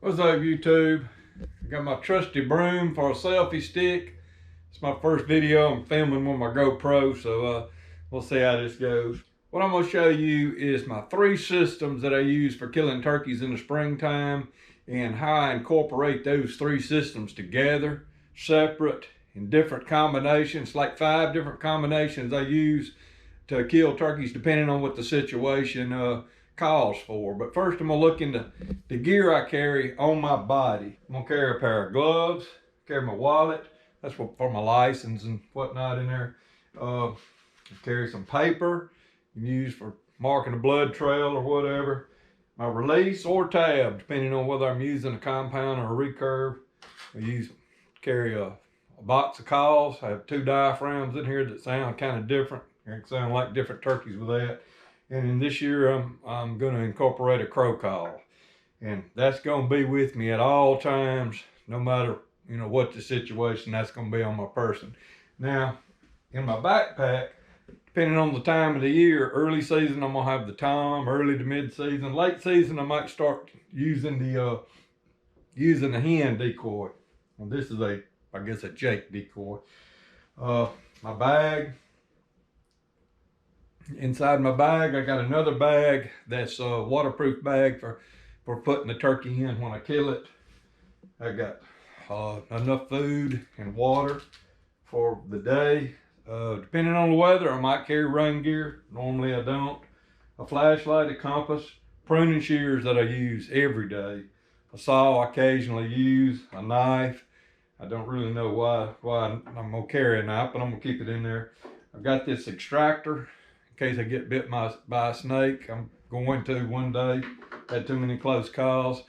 What's up, YouTube? I got my trusty broom for a selfie stick. It's my first video I'm filming with my GoPro, so we'll see how this goes. What I'm going to show you is my 3 systems that I use for killing turkeys in the springtime and how I incorporate those 3 systems together, separate, in different combinations, like 5 different combinations I use to kill turkeys depending on what the situation calls for. But first I'm gonna look into the gear I carry on my body. I'm gonna carry a pair of gloves, carry my wallet, that's for my license and whatnot in there. Carry some paper you can use for marking a blood trail or whatever. My release or tab, depending on whether I'm using a compound or a recurve. I carry a box of calls. I have 2 diaphragms in here that sound kind of different. They sound like different turkeys with that. And in this year, I'm going to incorporate a crow call. And that's going to be with me at all times, no matter, what the situation, that's going to be on my person. Now, in my backpack, depending on the time of the year, early season, I'm going to have the tom, early to mid-season. Late season, I might start using the hen decoy. Well, this is I guess a Jake decoy. My bag. Inside my bag, I got another bag that's a waterproof bag for putting the turkey in when I kill it. I got enough food and water for the day. Depending on the weather, I might carry rain gear. Normally I don't. A flashlight, a compass, pruning shears that I use every day. A saw I occasionally use, a knife. I don't really know why I'm gonna carry a knife, but I'm gonna keep it in there. I've got this extractor in case I get bit by a snake. I'm going to one day. Had too many close calls.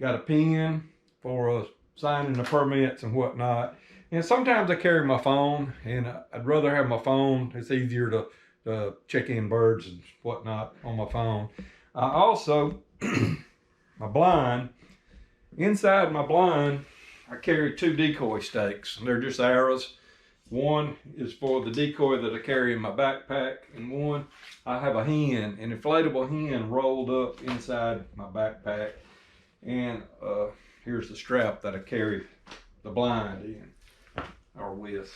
Got a pen for signing the permits and whatnot. And sometimes I carry my phone, and I'd rather have my phone. It's easier to check in birds and whatnot on my phone. I also, my blind, inside my blind, I carry 2 decoy stakes. They're just arrows. One is for the decoy that I carry in my backpack, and one I have an inflatable hen rolled up inside my backpack. And here's the strap that I carry the blind in or with.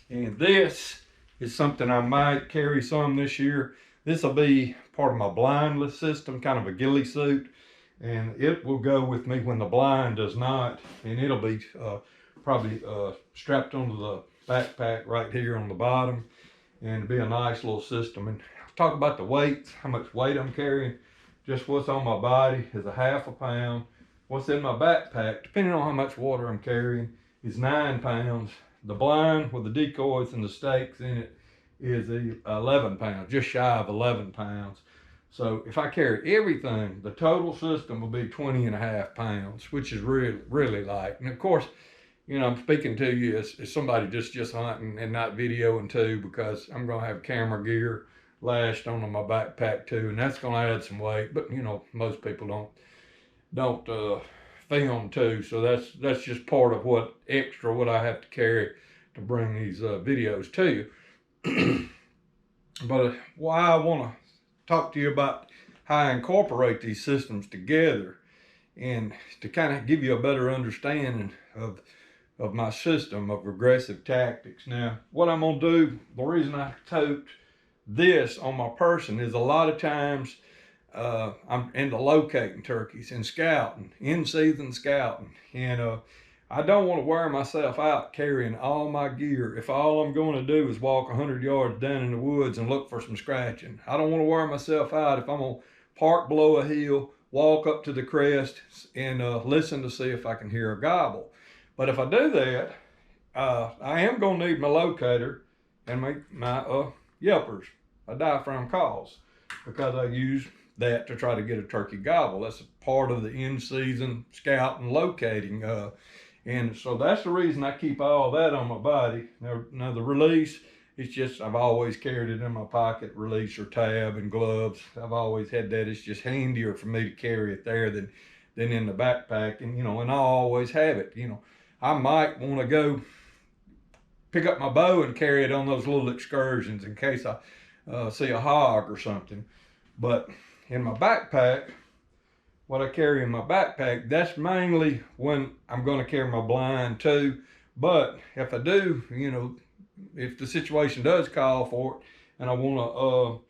And this is something I might carry some this year. This will be part of my blindless system, kind of a ghillie suit. And it will go with me when the blind does not, and it'll be probably strapped onto the backpack right here on the bottom, and it'll be a nice little system. And talk about the weights, how much weight I'm carrying. Just what's on my body is a ½ pound. What's in my backpack, depending on how much water I'm carrying, is 9 pounds. The blind with the decoys and the stakes in it is 11 pounds, just shy of 11 pounds. So if I carry everything, the total system will be 20.5 pounds, which is really, really light. And of course, I'm speaking to you as somebody just hunting and not videoing too, because I'm going to have camera gear lashed onto my backpack too, and that's going to add some weight. But most people don't film too, so that's just part of what I have to carry to bring these videos to you. But why I want to talk to you about how I incorporate these systems together, and to kind of give you a better understanding of my system of aggressive tactics. Now, what I'm gonna do, the reason I tote this on my person is a lot of times I'm into locating turkeys and scouting, in-season scouting, and I don't want to wear myself out carrying all my gear if all I'm going to do is walk 100 yards down in the woods and look for some scratching. I don't want to wear myself out if I'm going to park below a hill, walk up to the crest, and listen to see if I can hear a gobble. But if I do that, I am going to need my locator and my yelpers, my diaphragm calls, because I use that to try to get a turkey gobble. That's a part of the in-season scouting, locating. And so that's the reason I keep all that on my body. Now the release, it's just, I've always carried it in my pocket, release or tab and gloves. I've always had that. It's just handier for me to carry it there than in the backpack. And, and I always have it. I might want to go pick up my bow and carry it on those little excursions in case I see a hog or something. But in my backpack, what I carry in my backpack, that's mainly when I'm going to carry my blind too. But if I do, if the situation does call for it and I want to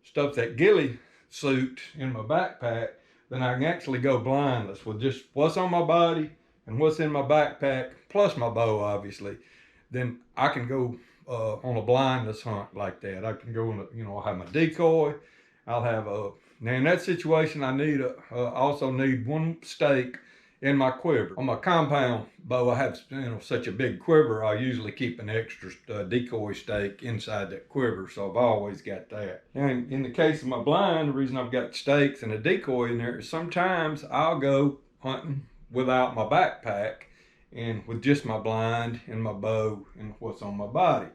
stuff that ghillie suit in my backpack, then I can actually go blindless with just what's on my body and what's in my backpack, plus my bow, obviously. Then I can go on a blindless hunt like that. I can go on I'll have my decoy. I'll have now in that situation, I need also need one stake in my quiver. On my compound bow, I have such a big quiver. I usually keep an extra decoy stake inside that quiver, so I've always got that. And in the case of my blind, the reason I've got stakes and a decoy in there is sometimes I'll go hunting without my backpack and with just my blind and my bow and what's on my body.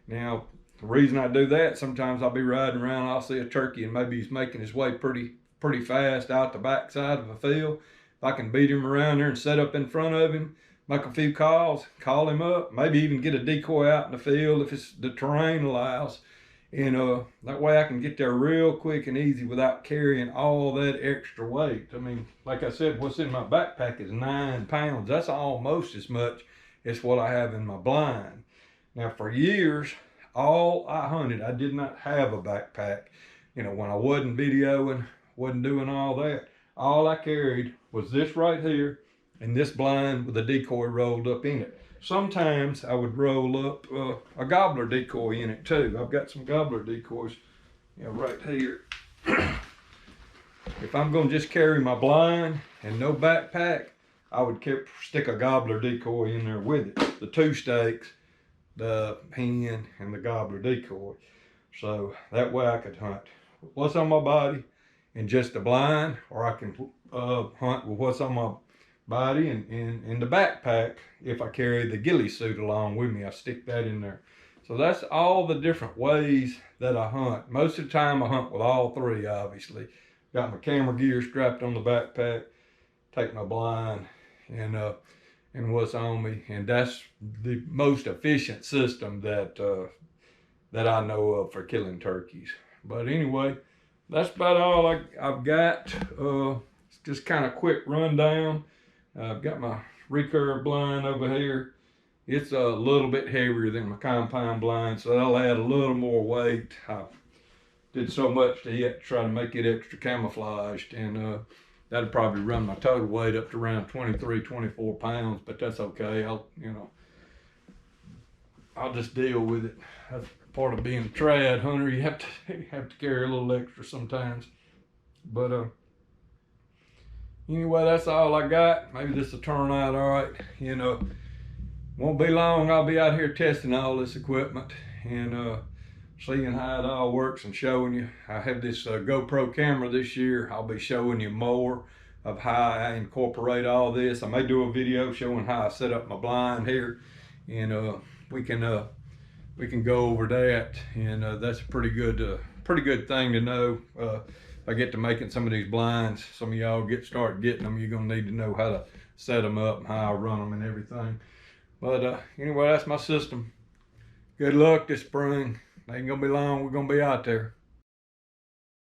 Now, the reason I do that, sometimes I'll be riding around, I'll see a turkey and maybe he's making his way pretty fast out the backside of a field. If I can beat him around there and set up in front of him, make a few calls, call him up, maybe even get a decoy out in the field if the terrain allows. And that way I can get there real quick and easy without carrying all that extra weight. I mean, like I said, what's in my backpack is 9 pounds. That's almost as much as what I have in my blind. Now, for years, all I hunted, I did not have a backpack. When I wasn't videoing, wasn't doing all that, all I carried was this right here and this blind with a decoy rolled up in it. Sometimes I would roll up a gobbler decoy in it too. I've got some gobbler decoys, right here. If I'm gonna just carry my blind and no backpack, I would stick a gobbler decoy in there with it. The 2 stakes, the hen, and the gobbler decoy. So that way I could hunt what's on my body and just the blind, or I can hunt with what's on my body and in the backpack. If I carry the ghillie suit along with me, I stick that in there. So that's all the different ways that I hunt. Most of the time I hunt with all 3, obviously. Got my camera gear strapped on the backpack, take my blind and what's on me, and that's the most efficient system that I know of for killing turkeys. But anyway, that's about all I've got. It's just kind of quick rundown. I've got my recurve blind over here. It's a little bit heavier than my compound blind, so that'll add a little more weight. I did so much to it to try to make it extra camouflaged, and that'd probably run my total weight up to around 23, 24 pounds, but that's okay. I'll just deal with it. That's part of being a trad hunter. You have to carry a little extra sometimes. But anyway, that's all I got. Maybe this will turn out all right. Won't be long. I'll be out here testing all this equipment and seeing how it all works and showing you. I have this GoPro camera this year. I'll be showing you more of how I incorporate all this. I may do a video showing how I set up my blind here, and we can go over that. And that's a pretty good thing to know. If I get to making some of these blinds, some of y'all start getting them, you're gonna need to know how to set them up and how I run them and everything. But anyway, that's my system. Good luck this spring. Ain't gonna be long, we're gonna be out there.